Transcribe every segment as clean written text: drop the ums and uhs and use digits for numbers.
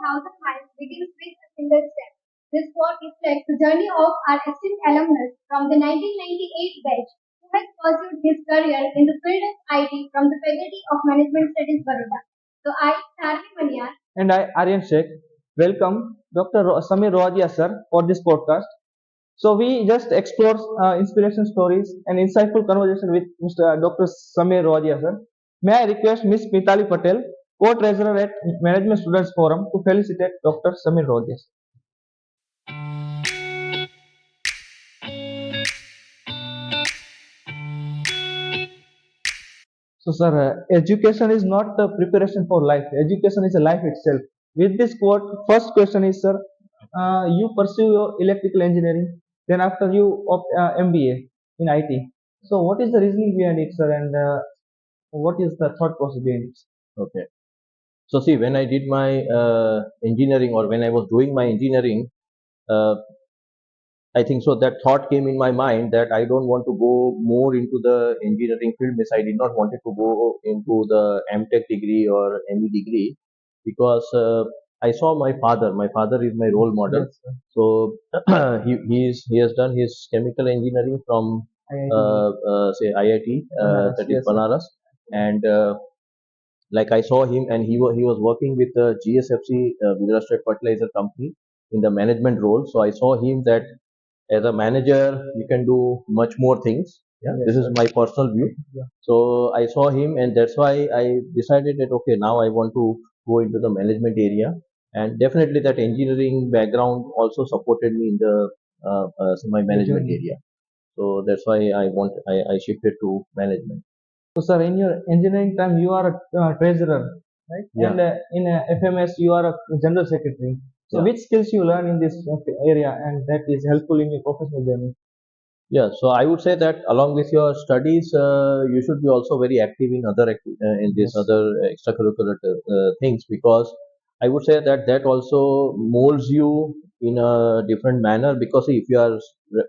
1,000 miles begins with a single step. This quote reflects the journey of our esteemed alumnus from the 1998 batch who has pursued his career in the field of IT from the Faculty of Management Studies, Baroda. So I, Sarvi Manyar, and I, Aryan Sheikh, welcome Dr. Samir Rohadia sir for this podcast. So we just explore inspiration stories and insightful conversation with Mr. Dr. Samir Rohadia sir. May I request Ms. Mitali Patel, co-treasurer at Management Students Forum, to felicitate Dr. Samir Rohadia sir. So, sir, education is not the preparation for life. Education is a life itself. With this quote, first question is, sir, you pursue your electrical engineering, then after you opt MBA in IT. So, what is the reasoning behind it, sir, and what is the thought process behind it? Okay. So see, when I did my engineering, or when I was doing my engineering, uh, I think so that thought came in my mind that I don't want to go more into the engineering field. Means I did not wanted to go into the MTech degree or ME degree, because I saw my father. My father is my role model. Yes, sir. So he has done his chemical engineering from say IIT, Banaras, that is yes, sir. Banaras, and like I saw him, and he was working with the GSFC, VIRASAT fertilizer company, in the management role. So I saw him that as a manager you can do much more things. Yeah, Yes, this is sir. my personal view. Yeah. So I saw him, and that's why I decided that okay, now I want to go into the management area, and definitely that engineering background also supported me in the my management journey. area. So that's why I shifted to management. So, sir, in your engineering time, you are a treasurer, right? Yeah. And in FMS, you are a general secretary. So, Yeah. which skills you learn in this area, and that is helpful in your professional journey? Yeah, so I would say that along with your studies, you should be also very active in in these Yes. other extracurricular things, because I would say that that also molds you in a different manner. Because if you are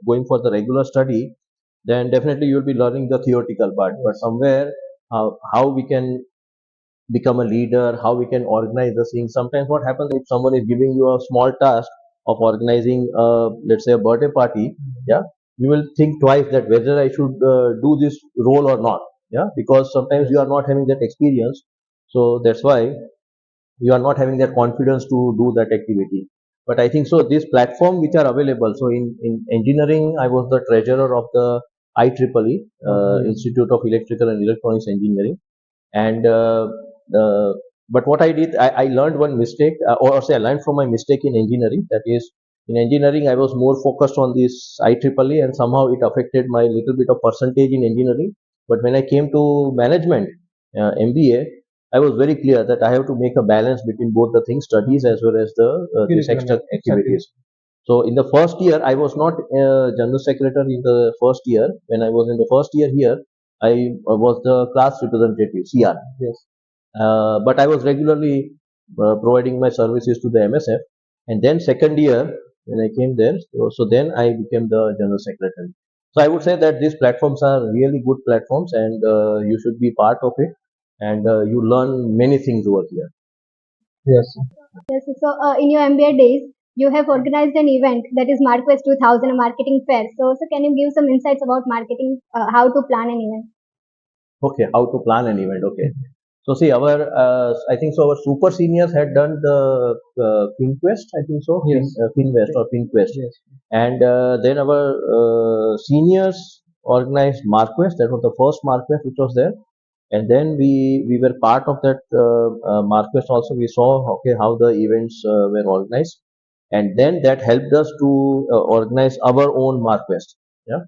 going for the regular study, then definitely you will be learning the theoretical part. But somewhere, how we can become a leader, how we can organize the things. Sometimes what happens if someone is giving you a small task of organizing, let's say, a birthday party, yeah, you will think twice that whether I should do this role or not, yeah, because sometimes you are not having that experience, so that's why you are not having that confidence to do that activity. But I think so these platforms which are available. So in engineering, I was the treasurer of the IEEE, Institute of Electrical and Electronics Engineering, and but what I did, I learned one mistake, or say I learned from my mistake in engineering. That is, in engineering, I was more focused on this IEEE, and somehow it affected my little bit of percentage in engineering. But when I came to management, MBA, I was very clear that I have to make a balance between both the things, studies as well as the these extra activities. So in the first year, I was not general secretary in the first year. When I was in the first year here, I was the class representative, CR. Yes. But I was regularly providing my services to the MSF. And then second year, when I came there, so then I became the general secretary. So I would say that these platforms are really good platforms, and you should be part of it, and you learn many things over here. Yes. yes, so in your MBA days, you have organized an event that is Marquest 2000, a marketing fair. So can you give some insights about marketing, how to plan an event? Okay, how to plan an event? Okay. So see, our I think so. Our super seniors had done the FinQuest. I think so. Yes. FinQuest or FinQuest, Yes. and then our seniors organized MarQuest. That was the first MarQuest which was there, and then we were part of that MarQuest also. We saw okay how the events were organized, and then that helped us to organize our own MarQuest. Yeah,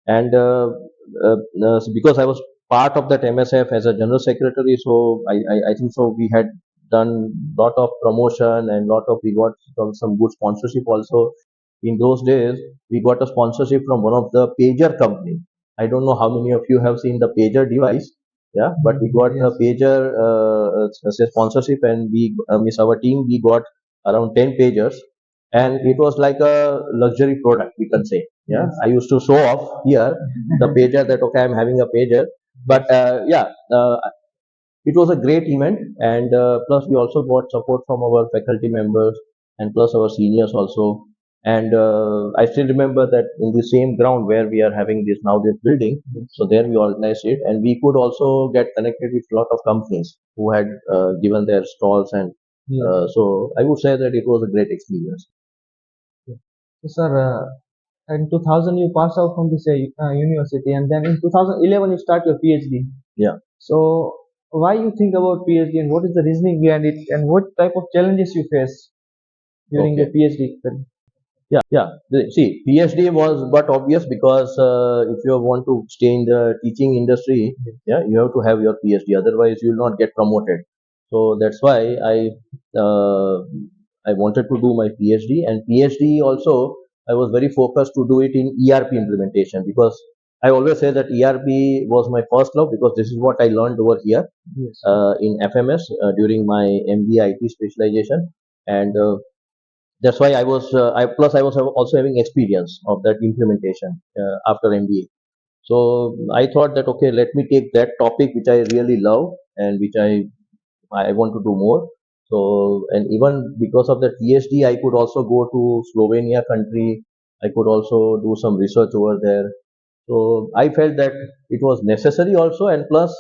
and so because I was part of that MSF as a general secretary, so I think so we had done lot of promotion, and lot of we got some good sponsorship also. In those days, we got a sponsorship from one of the pager company. I don't know how many of you have seen the pager device, yeah, but we got a pager as a sponsorship, and we miss our team. We got around 10 pagers, and it was like a luxury product, we can say. Yeah, I used to show off here the pager that okay, I'm having a pager. But yeah, it was a great event, and plus we also got support from our faculty members and plus our seniors also. And I still remember that in the same ground where we are having this building, so there we organized it, and we could also get connected with a lot of companies who had given their stalls, and so I would say that it was a great experience. So, sir, in 2000 you passed out from this university, and then in 2011 you start your PhD. Yeah. So why you think about PhD, and what is the reasoning behind it, and what type of challenges you face during your PhD? Yeah. See, PhD was but obvious because if you want to stay in the teaching industry, yeah, you have to have your PhD. Otherwise, you will not get promoted. So that's why uh, I wanted to do my PhD, and PhD also I was very focused to do it in ERP implementation because I always say that ERP was my first love because this is what I learned over here Yes. in FMS during my MBA IT specialization, and that's why I was also having experience of that implementation after MBA. So I thought that okay, let me take that topic which I really love and which I want to do more. So, and even because of the PhD, I could also go to Slovenia country. I could also do some research over there. So I felt that it was necessary also, and plus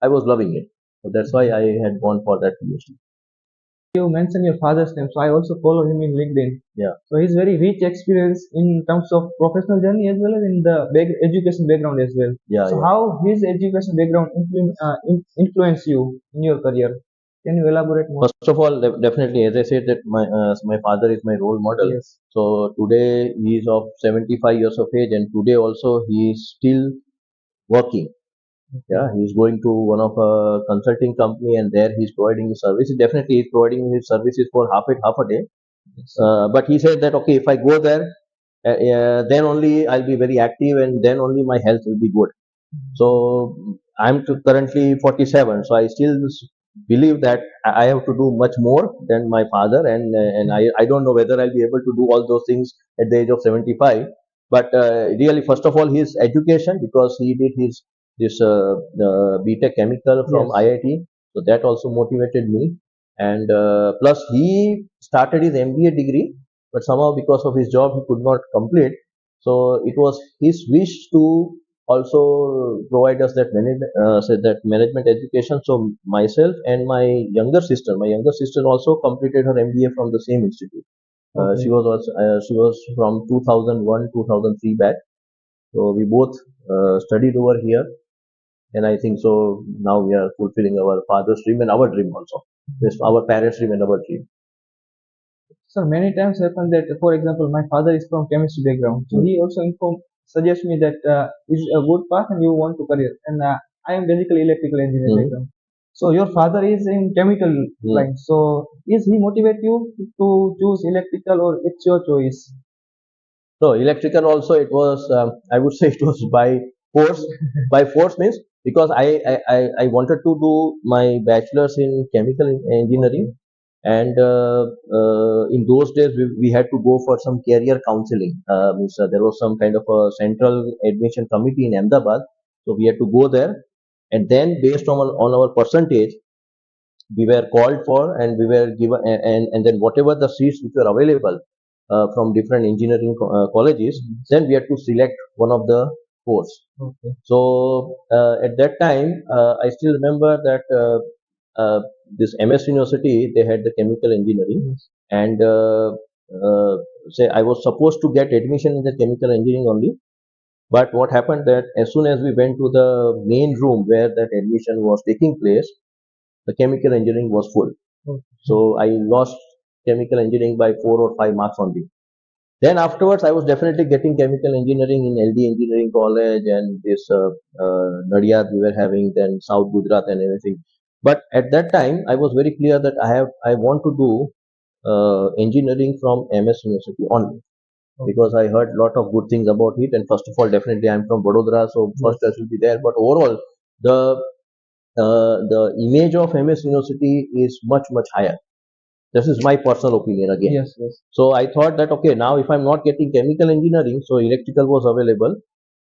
I was loving it. So that's why I had gone for that PhD. You mentioned your father's name, so I also follow him in LinkedIn. Yeah. So he's very rich experience in terms of professional journey as well as in the education background as well. Yeah. So Yeah. how his education background influence you in your career? Can you elaborate more? First of all, definitely, as I said, that my father is my role model. Yes. So today he is of 75 years of age, and today also he is still working. Yeah, he's going to one of a consulting company, and there he's providing his services. Definitely, he's providing his services for half a day. But he said that okay, if I go there, then only I'll be very active, and then only my health will be good. So currently 47, so I still believe that I have to do much more than my father, and I don't know whether I'll be able to do all those things at the age of 75. But really, first of all, his education, because he did his this BTech chemical from Yes. IIT, so that also motivated me. And plus he started his MBA degree, but somehow because of his job he could not complete. So it was his wish to also provide us that said that management education. So myself and my younger sister also completed her MBA from the same institute. Okay. She was from 2001 2003 batch. So we both studied over here, and I think so now we are fulfilling our father's dream and our dream also. This our parents' dream and our dream. So many times happen that, for example, my father is from chemistry background, so he also suggests me that is a good path and you want to career, and I am basically electrical engineer background. So your father is in chemical line. So is he motivate you to choose electrical, or it's your choice? So electrical also it was I would say it was by force. By force means because I wanted to do my bachelor's in chemical engineering, and in those days we had to go for some career counseling. Means, there was some kind of a central admission committee in Ahmedabad, so we had to go there, and then based on our percentage we were called for, and we were given, and then whatever the seats which were available from different engineering colleges, then we had to select one of the course. Okay. So at that time I still remember that this MS University, they had the chemical engineering. Yes. And say I was supposed to get admission in the chemical engineering only, but what happened that as soon as we went to the main room where that admission was taking place, the chemical engineering was full. Okay. So I lost chemical engineering by 4 or 5 marks only. Then afterwards, I was definitely getting chemical engineering in LD Engineering College and this Nadiyad we were having, then South Gujarat and everything. But at that time, I was very clear that I want to do engineering from MS University only, because I heard a lot of good things about it. And first of all, definitely I'm from Vadodara, so first I should be there. But overall, the image of MS University is much higher. This is my personal opinion again. Yes, yes. So I thought that okay, now if I'm not getting chemical engineering, so electrical was available.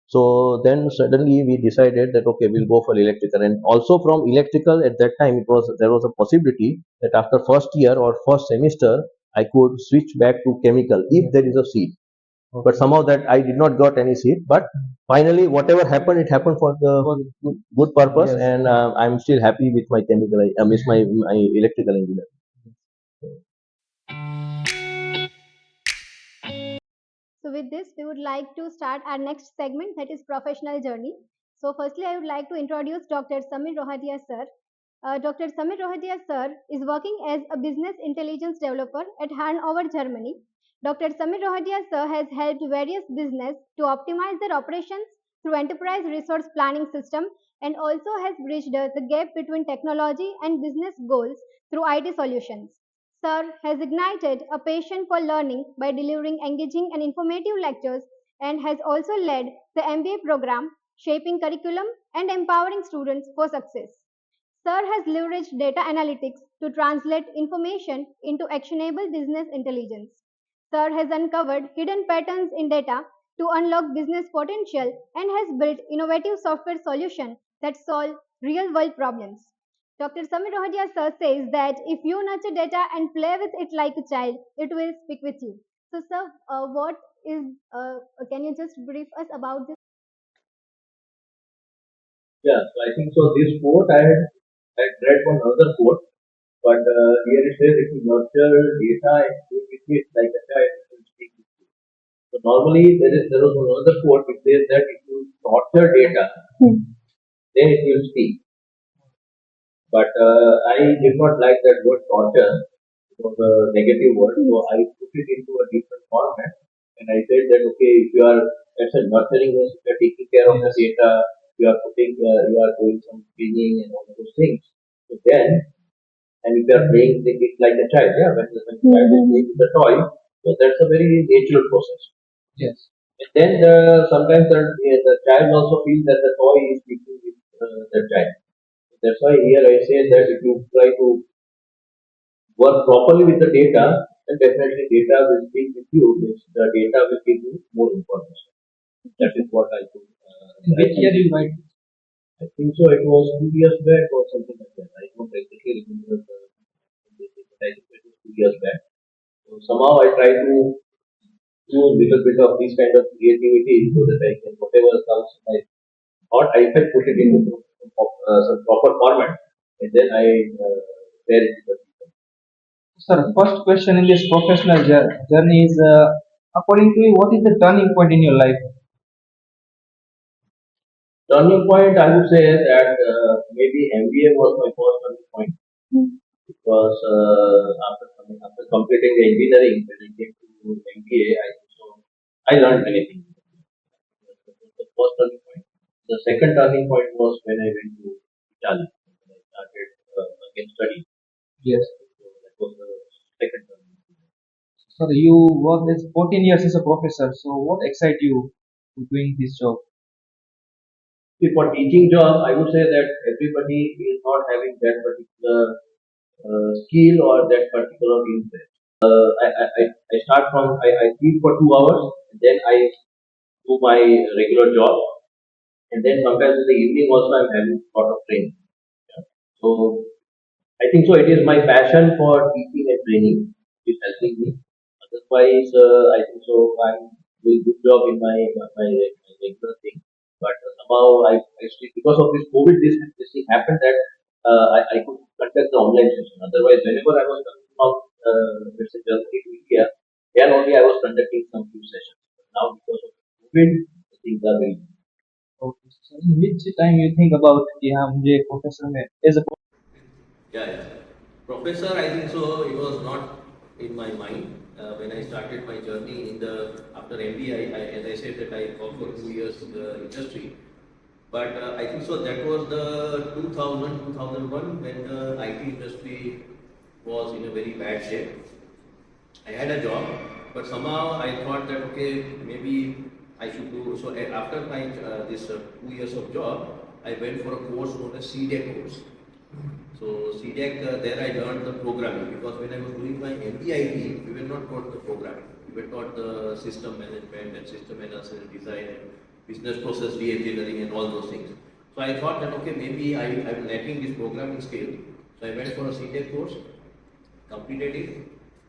So then suddenly we decided that okay, we'll go for electrical, and also from electrical at that time there was a possibility that after first year or first semester I could switch back to chemical if there is a seat. But somehow that I did not got any seat. But finally, whatever happened, it happened for the good purpose, yes. And I'm still happy with my chemical. I miss my electrical engineer. So with this, we would like to start our next segment, that is professional journey. So firstly, I would like to introduce Dr. Samir Rohadia sir. Dr. Samir Rohadia sir is working as a business intelligence developer at Hannover, Germany. Dr. Samir Rohadia sir has helped various business to optimize their operations through enterprise resource planning system, and also has bridged the gap between technology and business goals through IT solutions. Sir has ignited a passion for learning by delivering engaging and informative lectures, and has also led the MBA program, shaping curriculum and empowering students for success. Sir has leveraged data analytics to translate information into actionable business intelligence. Sir has uncovered hidden patterns in data to unlock business potential, and has built innovative software solutions that solve real world problems. Dr. Samir Rohadia sir says that if you nurture data and play with it like a child, it will speak with you. So, sir, what is? Can you just brief us about this? Yeah, so I think so. This quote I had read one other quote, but here it says if you nurture data and speak with it like a child, it will speak with you. So normally there was another quote which says that if you torture data, then it will speak. But I did not like that word torture. It was a negative word, so I put it into a different format. And I said that okay, if you are let's say nurturing means you are taking care of the data, you are doing some cleaning and all those things. So then, and if you are playing with it like a child, yeah, when the child is playing with the toy, so that's a very natural process. Yes. And then sometimes the child also feels that the toy is speaking with the child. That's why here I say that if you try to work properly with the data, then definitely data will speak with you. Means the data will give you more information. That is what I think. In which year you write? I think so. It was 2 years back or something like that. I don't exactly remember but I think it was 2 years back. So somehow I try to do a little bit of this kind of creativity so that I can whatever comes in my thought, I put it into some proper format, and then I share it with the people. Sir, first question in this professional journey is, according to you, what is the turning point in your life? Turning point, I would say that maybe MBA was my first turning point because after completing the engineering, when I came to MBA, I learned many things. That was the first turning point. The second turning point was when I went to Italy. When I started again studying. Yes. So that was the second turning point. Sir, you worked as 14 years as a professor. So, what excites you to doing this job? See, for teaching job, I would say that everybody is not having that particular skill or that particular interest. I start from I teach for 2 hours, and then I do my regular job, and then sometimes in the evening also I'm having a lot of training. Yeah. So I think so. It is my passion for teaching and training which is helping me. Otherwise, I think so. I'm doing good job in my regular thing. But somehow I still because of this COVID, this thing happened that I could conduct the online session. Otherwise, whenever I was coming from let's say Germany to India, then only I was conducting some few sessions. But now because of COVID, the things are very. Okay. So, in which time you think about कि हाँ मुझे professor में as a Yeah, yeah. Professor, I think so. It was not in my mind when I started my journey in the after MBA. As I said, that I worked for 2 years in the industry. But I think so. That was the 2001 when the IT industry was in a very bad shape. I had a job, but somehow I thought that okay, maybe I should do. So after my this 2 years of job, I went for a course known as CDEC course. So CDEC, there I learned the programming because when I was doing my MBIT, we were not taught the programming. We were taught the system management and system analysis and design and business process re-engineering and all those things. So I thought that okay, maybe I'm lacking this programming skill. So I went for a C-Tech course, completed it,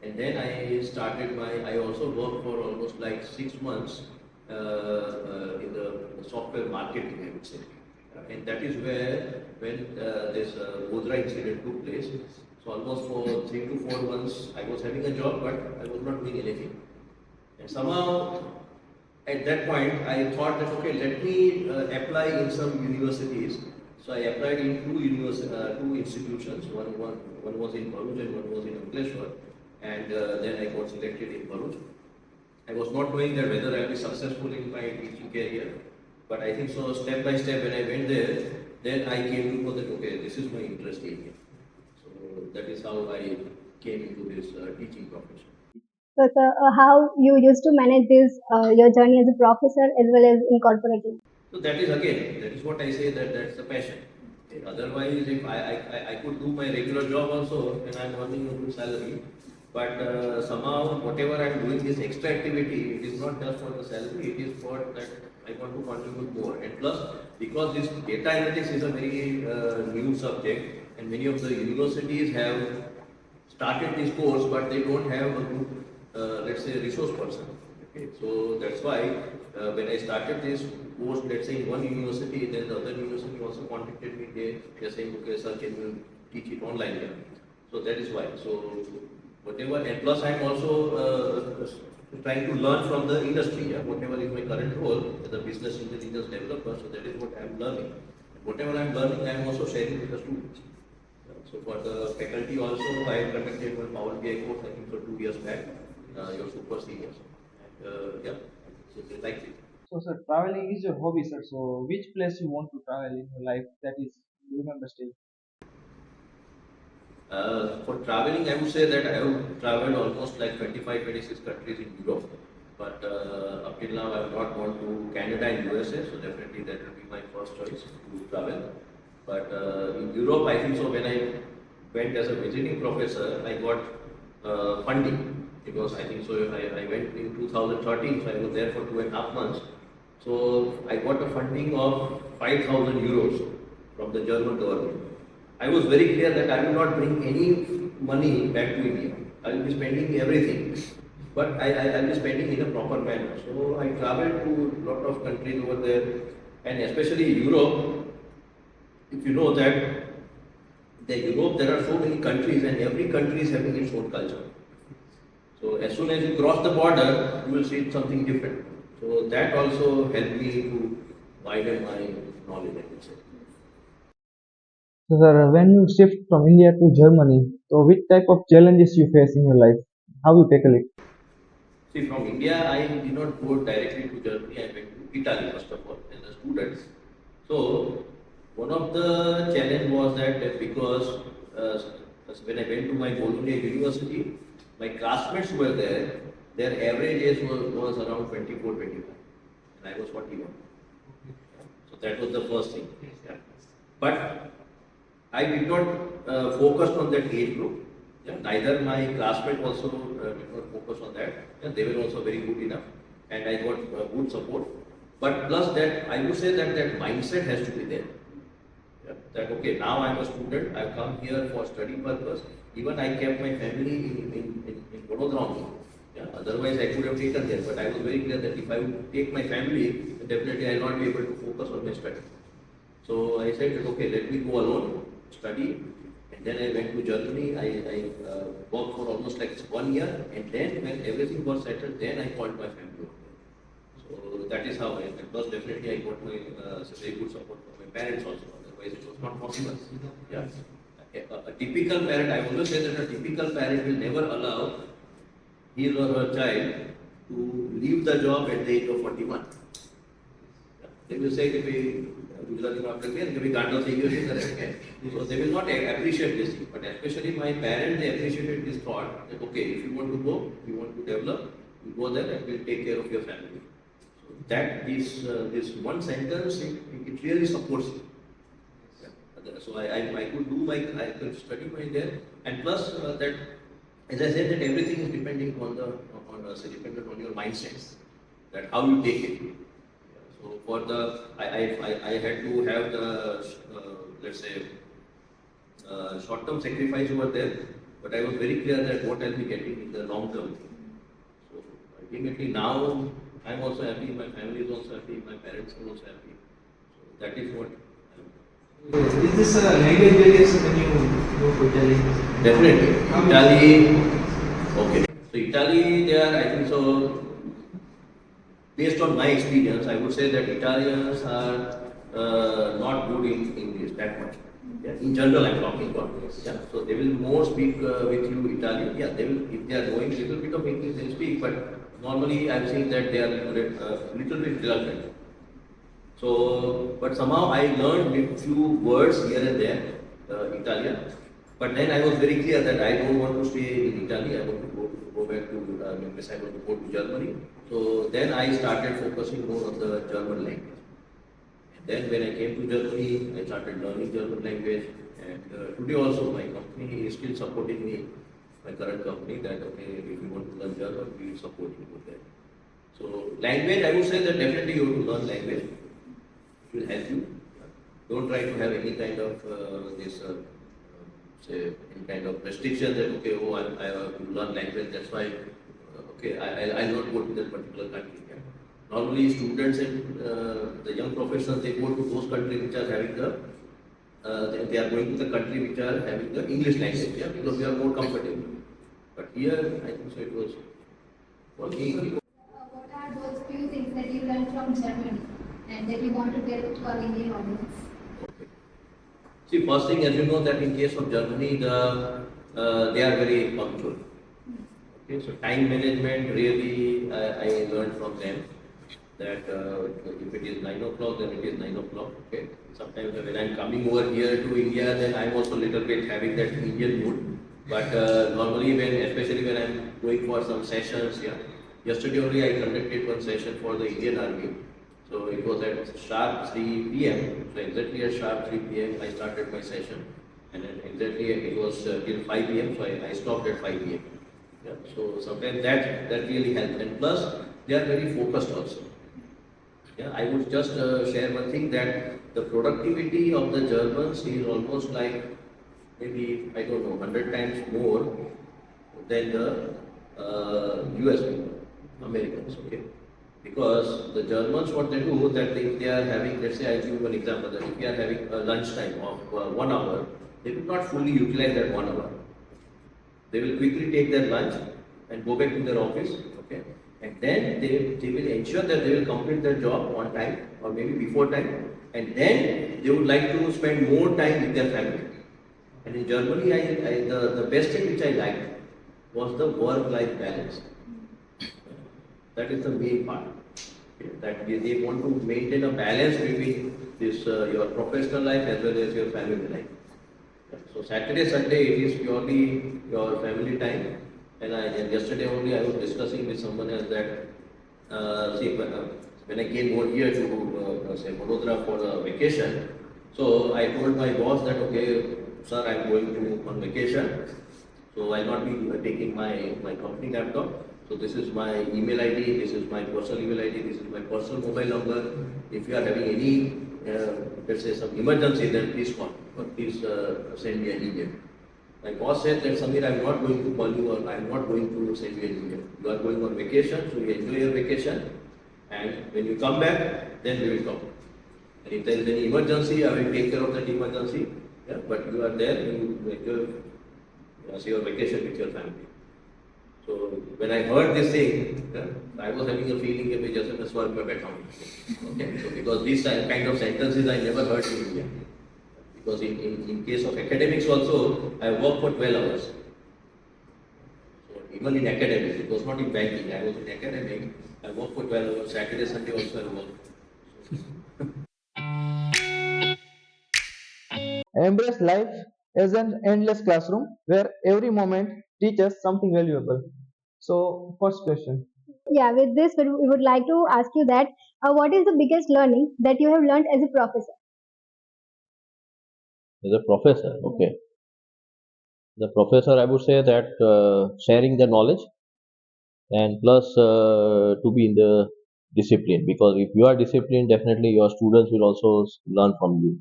and then I also worked for almost like 6 months in the software marketing, I would say. And that is where, when this Godra incident took place, so almost for 3 to 4 months, I was having a job, but I was not doing anything. And somehow, at that point, I thought that okay, let me apply in some universities. So I applied in two institutions. One was in Bharuch and one was in Ankleshwar. And then I got selected in Bharuch. I was not knowing that whether I'll be successful in my teaching career, but I think so. Step by step, when I went there, then I came to know that okay, this is my interest area. So that is how I came into this teaching profession. So, sir, how you used to manage this your journey as a professor as well as incorporating? So that is again, that is what I say, that that's the passion. Okay, otherwise, if I could do my regular job also, and I'm earning a good salary, but somehow whatever I'm doing this extra activity, it is not just for the salary, it is for that I want to contribute more. And plus, because this data analytics is a very new subject, and many of the universities have started this course, but they don't have a good, let's say, resource person. Okay, so that's why when I started this course, let's say in one university, then the other university also contacted me. They're saying, okay, sir, can you teach it online here? So that is why. So whatever, and plus I'm also trying to learn from the industry. Yeah? Whatever is my current role as a business intelligence developer, so that is what I'm learning. Whatever I'm learning, I'm also sharing with the students. So for the faculty also, I conducted one Power BI course, I think for 2 years back, your super seniors. And yeah, so they liked it. So, sir, traveling is your hobby, sir. So, which place you want to travel in your life that is you remember still? For traveling, I would say that I have traveled almost like 25, 26 countries in Europe. But up till now, I have not gone to Canada and USA, so definitely that will be my first choice to travel. But in Europe, I think so when I went as a visiting professor, I got funding because I think so I went in 2013, so I was there for 2.5 months. So I got a funding of 5,000 euros from the German government. I was very clear that I will not bring any money back to India. I will be spending everything, but I will be spending in a proper manner. So I traveled to a lot of countries over there, and especially Europe. If you know that the Europe, there are so many countries, and every country is having its own culture. So as soon as you cross the border, you will see something different. So that also helped me to widen my knowledge, I would say. So, sir, when you shift from India to Germany, so which type of challenges you face in your life? How you tackle it? See, from India, I did not go directly to Germany. I went to Italy first of all as a student. So one of the challenge was that because uh, when I went to my Bologna University, my classmates who were there. Their average age was around 24, 25, and I was 41. So that was the first thing. Yeah. But I did not focus on that age group. Yeah. Neither my classmate also did not focus on that. Yeah. They were also very good enough, and I got good support. But plus that, I would say that that mindset has to be there. Yeah. That okay, now I'm a student. I've come here for study purpose. Even I kept my family in Vadodara only. Yeah. Otherwise, I could have taken there. But I was very clear that if I would take my family, then definitely I'll not be able to focus on my study. So I said that okay, let me go alone, study, and then I went to Germany. I worked for almost like 1 year, and then when everything was settled, then I called my family. So that is how I. And plus, definitely I got my very good support from my parents also. Otherwise, it was not possible. Yeah. A typical parent, I always say that a typical parent will never allow his or her child to leave the job at the age of 41. They will say that we Gujarati માં આપણે કહીએ ને કે ભાઈ ગાંડો થઈ ગયો છે કરે. So they will not appreciate this thing. But especially my parents, they appreciated this thought that okay, if you want to go, you want to develop, you go there and we'll take care of your family. So that this one sentence, it really supports you. So I could do I could study my there, and plus that, as I said, that everything is depending on dependent on your mindset, that how you take it. So for the, I had to have the, let's say, short-term sacrifice over there, but I was very clear that what I'll be getting in the long term. So ultimately now I'm also happy, my family is also happy, my parents are also happy. So that is what I'm. Is this a language barrier when you go to Italy? Definitely. Italy, okay. So Italy, they are, I think so, based on my experience, I would say that Italians are not good in English that much. Yeah, in general, I'm talking about. Yeah, so they will more speak with you Italian. Yeah, they will, if they are knowing a little bit of English, they will speak. But normally, I'm seeing that they are little bit reluctant. So, but somehow I learned a few words here and there, Italian. But then I was very clear that I don't want to stay in Italy. I want to go back to Memphis. I want to go to Germany. So then I started focusing more on the German language. And then when I came to Germany, I started learning German language. And today also my company is still supporting me, my current company, that okay, if you want to learn German, we will support you with that. So language, I would say that definitely you have to learn language. It will help you. Don't try to have any kind of this, say, any kind of restriction that okay, oh, I have to learn language. That's why, okay, I'll not go to that particular country. Yeah. Normally, students and the young professionals, they go to those countries which are having the, they are going to the country which are having the English language, yeah, because we are more comfortable. But here, I think so it was working. What are those few things that you learned from Germany and that you want to tell to our Indian audience? See, first thing, as you know, that in case of Germany, they are very punctual. Okay, so time management really I learned from them that if it is 9 o'clock, then it is 9 o'clock. Okay, sometimes when I'm coming over here to India, then I'm also little bit having that Indian mood. But normally, especially when I'm going for some sessions, yeah. Yesterday only I conducted one session for the Indian Army. So it was at sharp 3 p.m. So exactly at sharp 3 p.m. I started my session, and then exactly it was till 5 p.m. So I stopped at 5 p.m. Yeah. So sometimes that really helps, and plus they are very focused also. Yeah, I would just share one thing that the productivity of the Germans is almost like maybe I don't know 100 times more than the US people, Americans. Okay, because the Germans what they do that if they are having, let's say I give you an example, that if they are having a lunchtime of 1 hour, they will not fully utilize that 1 hour. They will quickly take their lunch and go back to their office, okay? And then they will ensure that they will complete their job on time or maybe before time. And then they would like to spend more time with their family. And in Germany, the best thing which I liked was the work-life balance. That is the main part. Okay? That they want to maintain a balance between this your professional life as well as your family life. So Saturday, Sunday, it is purely your family time. And yesterday only I was discussing with someone else that, see, when I came over here to say Vadodara for a vacation, so I told my boss that, okay, sir, I'm going to on vacation, so I'll not be taking my company laptop. So this is my email ID, this is my personal email ID, this is my personal mobile number. If you are having any, let's say some emergency, then please call or please send me an email. My boss said that Samir, I'm not going to call you or I'm not going to send you an email. You are going on vacation, so you enjoy your vacation. And when you come back, then we will talk. And if there is any emergency, I will take care of that emergency. Yeah, but you are there, you enjoy your vacation with your family. So when I heard this thing, I was having a feeling that I just swarm mein baitha hu. Okay, so because these kind of sentences I never heard in India. Because in case of academics also, I worked for 12 hours. So even in academics, it was not in banking, I was in academic, I worked for 12 hours, Saturday, Sunday also I worked. Embrace life as an endless classroom where every moment teaches something valuable. So, first question. Yeah, with this, we would like to ask you that what is the biggest learning that you have learned as a professor? As a professor, okay. The professor, I would say that sharing the knowledge and plus to be in the discipline, because if you are disciplined, definitely your students will also learn from you.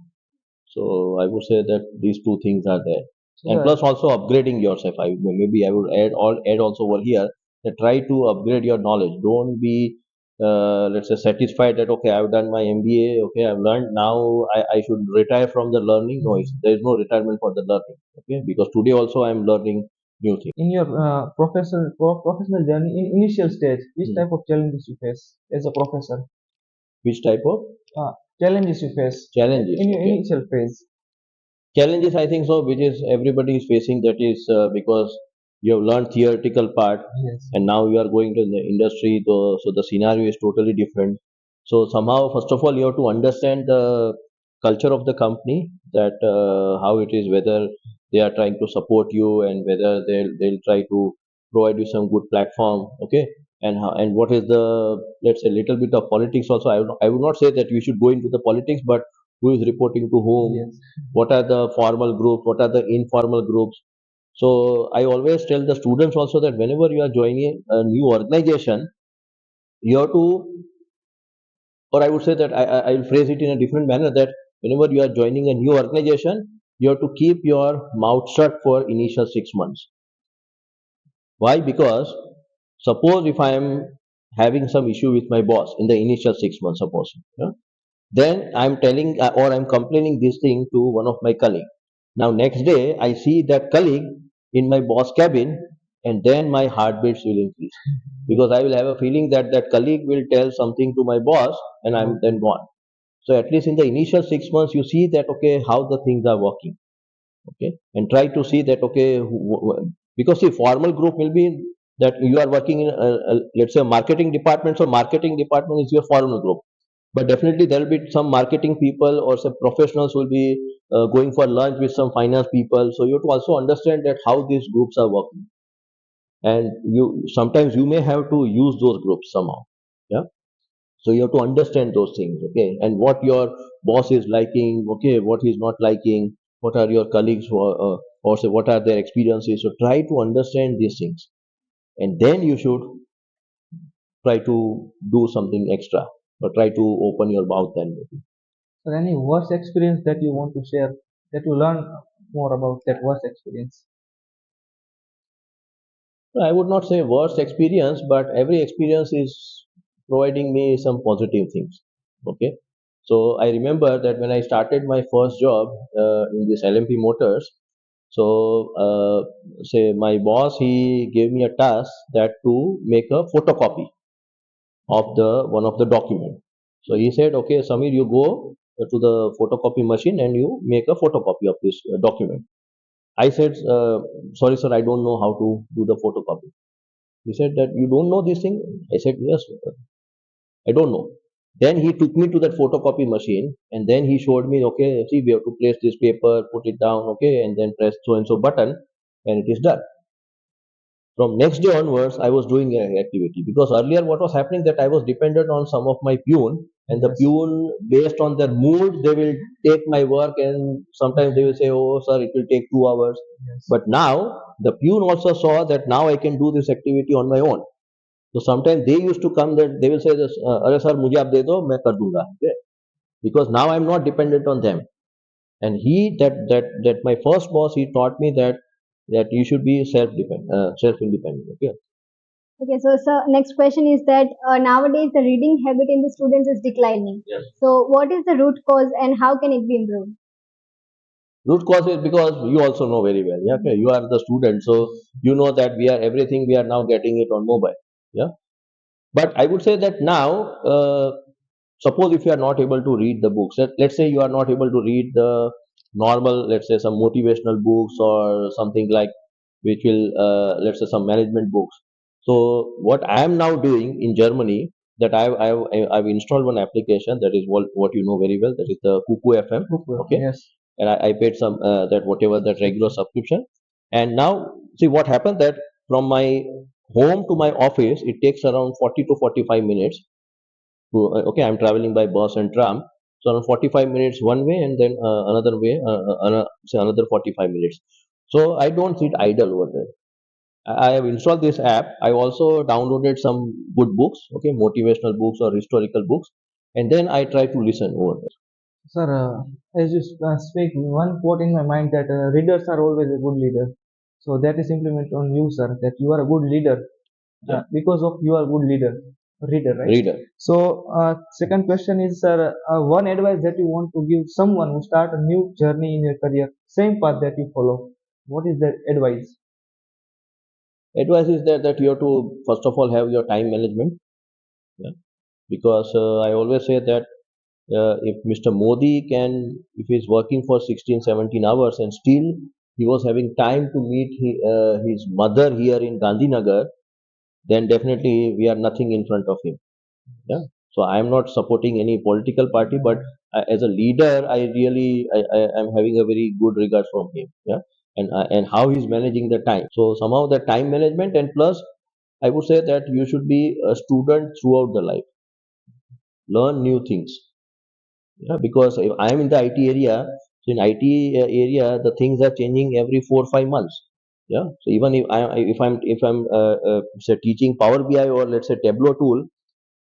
So I would say that these two things are there, and Right. plus also upgrading yourself. Maybe I would add also over here that try to upgrade your knowledge. Don't be let's say satisfied that okay, I've done my MBA, okay, I've learned, now I should retire from the learning. No, there is no retirement for the learning. Okay, because today also I'm learning new things. In your professional journey, in initial stage, which Hmm. type of challenges you face as a professor? Which type of Uh, Challenges you face challenges? in your Okay, initial phase. challenges I think so, which is everybody is facing, that is because you have learned theoretical part Yes. and now you are going to the industry, so the scenario is totally different. So somehow first of all you have to understand the culture of the company, that how it is, whether they are trying to support you and whether they'll try to provide you some good platform. Okay, and and what is the, let's say, little bit of politics also. I would not say that you should go into the politics, but who is reporting to whom, Yes. what are the formal groups, what are the informal groups. So I always tell the students also that whenever you are joining a new organization, you have to, or I would say that I will phrase it in a different manner, that whenever you are joining a new organization, you have to keep your mouth shut for initial 6 months. Why? Because suppose if I am having some issue with my boss in the initial 6 months, suppose, yeah, then I'm telling or I'm complaining this thing to one of my colleague. Now next day I see that colleague in my boss cabin, and then my heartbeats will increase, because I will have a feeling that that colleague will tell something to my boss and I'm then gone. So at least in the initial 6 months, you see that okay, how the things are working. Okay, and try to see that okay, because see, formal group will be that you are working in let's say marketing department, so marketing department is your formal group. But definitely there will be some marketing people or some professionals will be going for lunch with some finance people, so you have to also understand that how these groups are working, and you sometimes you may have to use those groups somehow. Yeah, so you have to understand those things. Okay, and what your boss is liking, okay, what he's not liking, what are your colleagues or say what are their experiences. So try to understand these things, and then you should try to do something extra, or try to open your mouth then maybe. So any worst experience that you want to share, that you learn more about that worst experience? I would not say worst experience, but every experience is providing me some positive things. Okay, so I remember that when I started my first job in this LMP Motors, so say my boss, he gave me a task that to make a photocopy of the one of the document. So he said, okay, Samir, you go to the photocopy machine and you make a photocopy of this document. I said, sorry sir, I don't know how to do the photocopy. He said that you don't know this thing. I said, yes, I don't know. Then he took me to that photocopy machine and then he showed me, okay, see, we have to place this paper, put it down, okay, and then press so and so button, and it is done. From next day onwards, I was doing an activity, because earlier what was happening, that I was dependent on some of my peon, and the Yes. peon, based on their mood, they will take my work, and sometimes they will say, oh sir, it will take 2 hours. Yes. But now the peon also saw that now I can do this activity on my own. So sometimes they used to come, that they will say this, अरे sir मुझे आप दे दो मैं कर दूंगा. Okay? Because now I'm not dependent on them. And he that my first boss, he taught me that you should be self independent. Okay. Okay, so next question is that nowadays the reading habit in the students is declining. Yes. So what is the root cause and how can it be improved? Root cause is because you also know very well. Yeah. Okay. You are the student, so you know that we are everything. We are now getting it on mobile. Yeah. But I would say that now, suppose if you are not able to read the books, let's say you are not able to read the normal, let's say some motivational books or something like, which will, let's say some management books. So what I am now doing in Germany, that I've installed one application, that is what you know very well, that is the Cuckoo FM. Okay, Yes. and I paid some that whatever that regular subscription, and now see what happened, that from my home to my office it takes around 40 to 45 minutes to, okay, I'm traveling by bus and tram, so around 45 minutes one way, and then another way, say another 45 minutes. So I don't sit idle over there. I have installed this app. I also downloaded some good books, okay, motivational books or historical books, and then I try to listen over there. Sir, as you speak, one quote in my mind that readers are always a good leader. So that is implemented on you, sir, that you are a good leader Yeah, because of you are a good reader, right? reader. So, second question is, sir, one advice that you want to give someone who start a new journey in your career, same path that you follow. What is that advice? Advice is that you have to first of all have your time management. Yeah, because I always say that if Mr. Modi can, if he's working for 16, 17 hours and still he was having time to meet his mother here in Gandhinagar, then definitely we are nothing in front of him. Yeah. So I am not supporting any political party, but as a leader, I really I am having a very good regard from him. Yeah. And how he's managing the time. So somehow the time management, and plus I would say that you should be a student throughout the life. Learn new things. Yeah, because if I am in the IT area, so in IT area, the things are changing every 4 or 5 months. Yeah. So even if I'm say teaching Power BI or let's say Tableau tool,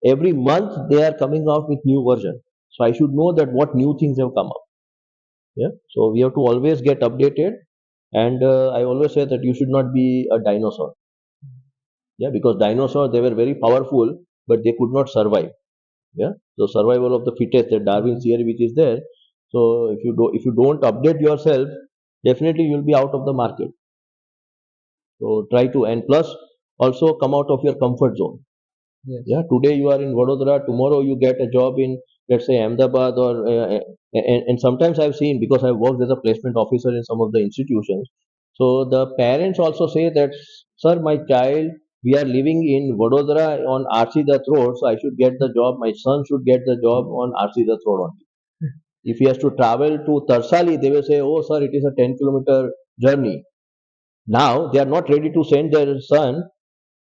every month they are coming out with new version. So I should know that what new things have come up. Yeah. So we have to always get updated, and I always say that you should not be a dinosaur. Yeah, because dinosaurs they were very powerful, but they could not survive. Yeah, so survival of the fittest, the Darwin theory which is there. So if you don't update yourself, definitely you'll be out of the market. So try to, and plus also come out of your comfort zone. Yes. Yeah, today you are in Vadodara, tomorrow you get a job in, let's say, Ahmedabad, or and sometimes I've seen, because I've worked as a placement officer in some of the institutions. So the parents also say that, sir, my child, we are living in Vadodara on RC Dutt Road, so I should get the job. My son should get the job on RC Dutt Road only. If he has to travel to Tarsali, they will say, oh, sir, it is a 10-kilometer journey. Now they are not ready to send their son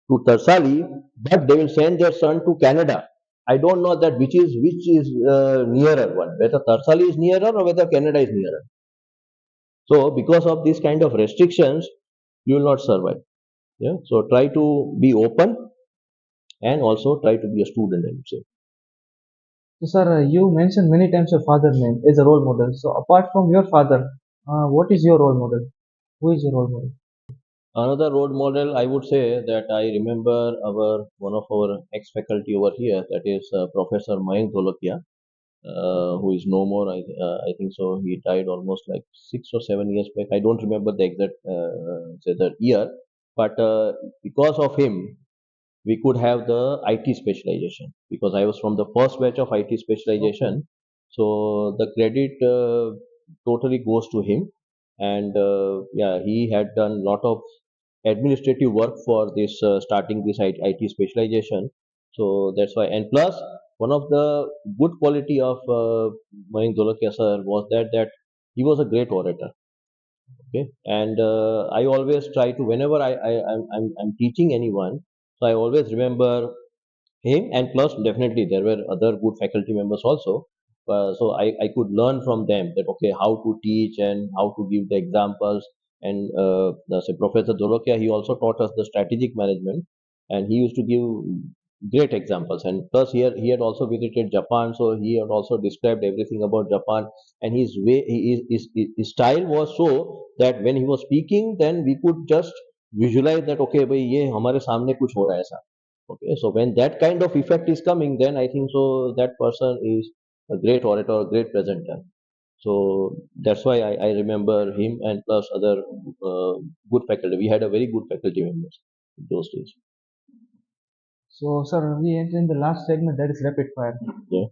to Tarsali, but they will send their son to Canada. I don't know that which is nearer one, whether Tarsali is nearer or whether Canada is nearer. So because of this kind of restrictions, you will not survive. Yeah. So try to be open and also try to be a student, I would say. So, sir, you mentioned many times your father's name as a role model. So, apart from your father, what is your role model? Who is your role model? Another role model, I would say that I remember one of our ex faculty over here, that is Professor Mayank Dholakia, who is no more. I think so. He died almost like 6 or 7 years back. I don't remember the exact say the year, but because of him, we could have the IT specialization, because I was from the first batch of IT specialization. So the credit totally goes to him, and yeah, he had done lot of administrative work for this starting this IT specialization. So that's why, and plus one of the good quality of Mayank Dolakia sir was that he was a great orator. Okay, and I always try to, whenever I'm teaching anyone, so I always remember him, and plus definitely there were other good faculty members also. So I could learn from them that okay, how to teach and how to give the examples. And say Professor Dolokia, he also taught us the strategic management, and he used to give great examples. And plus here he had also visited Japan, so he had also described everything about Japan. And his way, his style was so that when he was speaking, then we could just visualize that okay, bhai, ye hamare samne kuch ho raha hai aisa. Okay, so when that kind of effect is coming, then I think so that person is a great orator, a great presenter. So that's why I remember him, and plus other good faculty. We had a very good faculty members in those days. So, sir, we enter in the last segment, that is rapid fire. Yeah.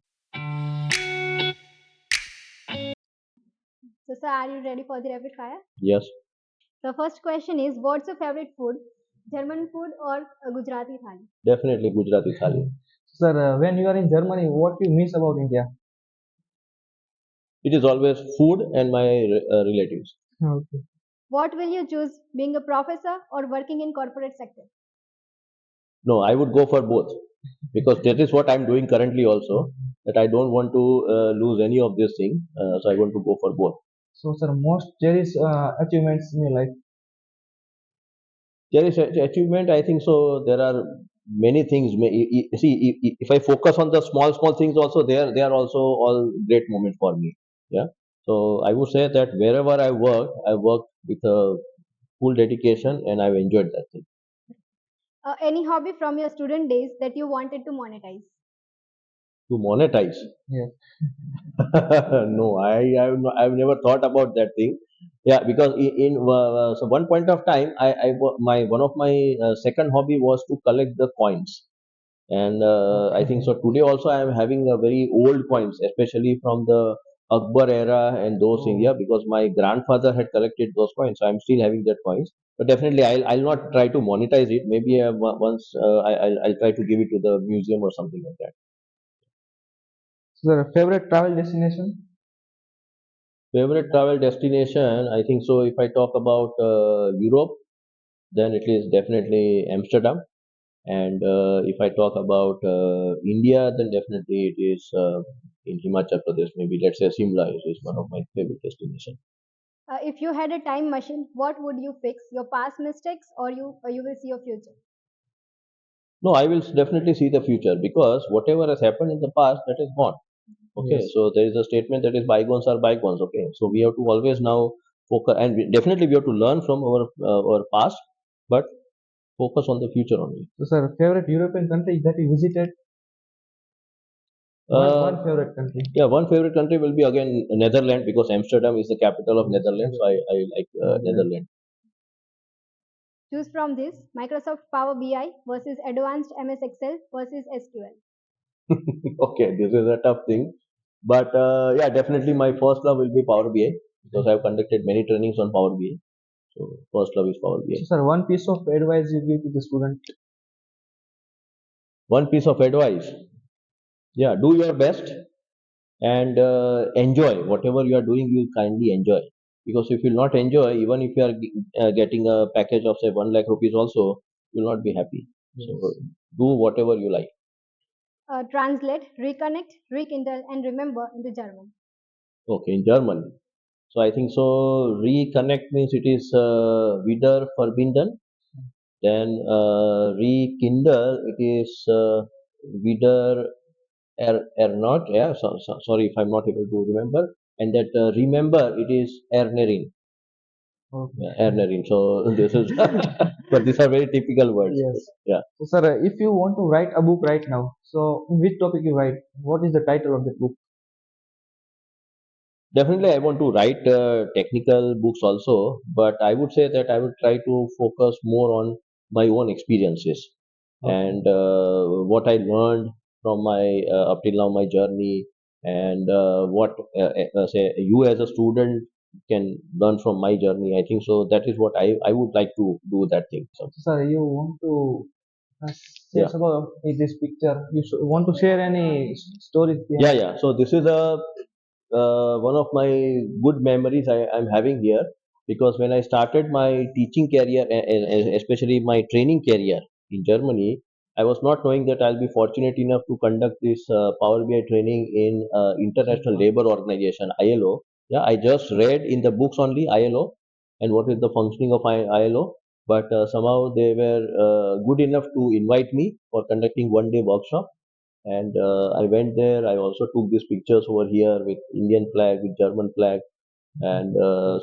So, sir, are you ready for the rapid fire? Yes. The first question is, what's your favorite food? German food or a Gujarati thali? Definitely Gujarati thali. Sir, when you are in Germany, what you miss about India? It is always food and my relatives. Okay. What will you choose, being a professor or working in corporate sector? No, I would go for both, because that is what I'm doing currently also. That I don't want to lose any of this thing, so I want to go for both. So, sir, most cherished achievements in your life? Achievement, I think so. There are many things. See, if I focus on the small things, also they are also all great moments for me. Yeah. So I would say that wherever I work with a full dedication, and I've enjoyed that thing. Any hobby from your student days that you wanted to monetize? To monetize. Yes. No, I've never thought about that thing. Yeah, because so one point of time, my one of my second hobby was to collect the coins, and I think so. Today also, I am having a very old coins, especially from the Akbar era and those things. Yeah, because my grandfather had collected those coins, so I'm still having that coins. But definitely, I'll not try to monetize it. Maybe once I'll try to give it to the museum or something like that. So, sir, favorite travel destination? Favorite travel destination, I think so. If I talk about Europe, then it is definitely Amsterdam. And if I talk about India, then definitely it is in Himachal Pradesh. Maybe let's say Simla is one of my favorite destinations. If you had a time machine, what would you fix? Your past mistakes, or you will see your future? No, I will definitely see the future because whatever has happened in the past, that is gone. Okay, Yes. so there is a statement that is bygones are bygones. Okay, so we have to always now focus, and definitely we have to learn from our past, but focus on the future only. So, sir, favorite European country that you visited? One Uh, favorite country. yeah, one favorite country will be again Netherlands because Amsterdam is the capital of Yes. Netherlands. So I like Netherlands. Netherlands. Choose from this: Microsoft Power BI versus Advanced MS Excel versus SQL. Okay, this is a tough thing, but yeah, definitely my first love will be Power BI because I've conducted many trainings on Power BI. So first love is Power BI. So, sir, one piece of advice you give to the student. One piece of advice: yeah, do your best and enjoy whatever you are doing. You kindly enjoy because if you will not enjoy, even if you are getting a package of say 1 lakh rupees, also you will not be happy. So Yes. do whatever you like. Translate, reconnect, rekindle, and remember into German. Okay, in German. So I think so. Reconnect means it is wieder verbinden. Then rekindle it is wieder not. Yeah. Sorry if I'm not able to remember. And that remember it is ernähren. Okay. Ernähren. So this is, but these are very typical words. Yes. Yeah. So, sir, if you want to write a book right now, so in which topic you write? What is the title of the book? Definitely, I want to write technical books also, but I would say that I would try to focus more on my own experiences Okay. and what I learned from my up till now my journey, and what say you as a student can learn from my journey. I think so. That is what I would like to do that thing. So So, sir, you want to say yeah. about this picture? You want to share any stories Yeah, behind? yeah. So this is a one of my good memories I'm having here because when I started my teaching career, especially my training career in Germany, I was not knowing that I'll be fortunate enough to conduct this Power BI training in International Labor Organization (ILO). Yeah, I just read in the books only ILO and what is the functioning of ILO, but somehow they were good enough to invite me for conducting 1 day workshop, and I went there. I also took these pictures over here with Indian flag, with German flag, and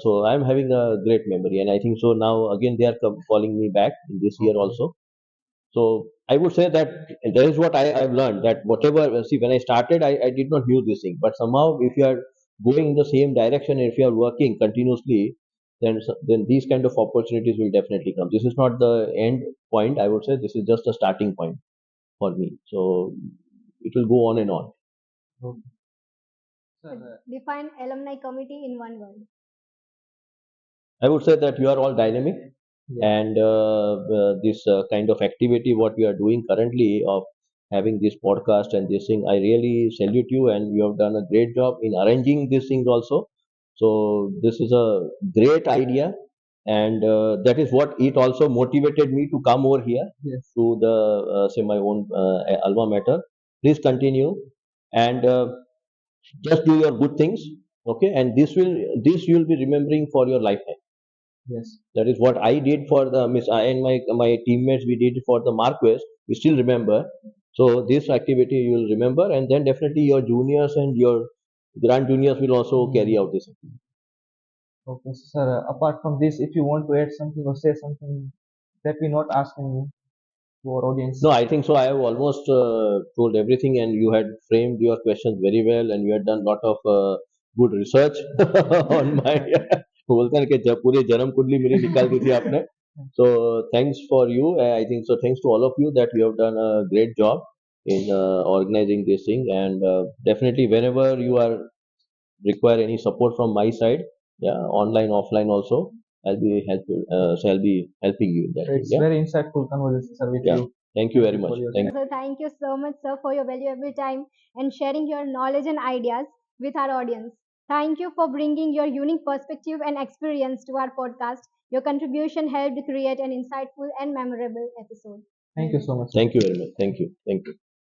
so I'm having a great memory. And I think so now again they are calling me back in this year also. So I would say that that is what I've learned, that whatever, see, when I started, I did not knew this thing, but somehow if you are going in the same direction, if you are working continuously, then these kind of opportunities will definitely come. This is not the end point. I would say this is just a starting point for me. So it will go on and on. Okay. Sir, Define alumni committee in one word. I would say that you are all dynamic, yeah. and this kind of activity what you are doing currently of having this podcast and this thing, I really salute you, and you have done a great job in arranging these things also. So this is a great idea, and that is what it also motivated me to come over here Yes. to the say my own alma mater. Please continue, and just do your good things. Okay, and this you will be remembering for your lifetime. Yes. That is what I did for the Miss. I and my teammates we did for the Marquest. We still remember. So this activity you will remember, and then definitely your juniors and your grand juniors will also carry out this activity. Okay, so sir, apart from this, if you want to add something or say something that we not asking you to our audience. No, I think so. I have almost told everything, and you had framed your questions very well, and you had done lot of good research on my. बोलते हैं कि जब पूरे जन्म कुंडली मेरी निकाल दी थी आपने. So thanks for you. I think so. Thanks to all of you that you have done a great job in organizing this thing, and definitely whenever you are require any support from my side, yeah, online, offline also, I'll be helpful. So I'll be helping you in that thing. It's Yeah, very insightful conversation, sir, with yeah. you. Thank you Thank very you much. for your Thank time. So thank you so much, sir, for your valuable time and sharing your knowledge and ideas with our audience. Thank you for bringing your unique perspective and experience to our podcast. Your contribution helped create an insightful and memorable episode. Thank you so much. Thank you very much. Thank you. Thank you.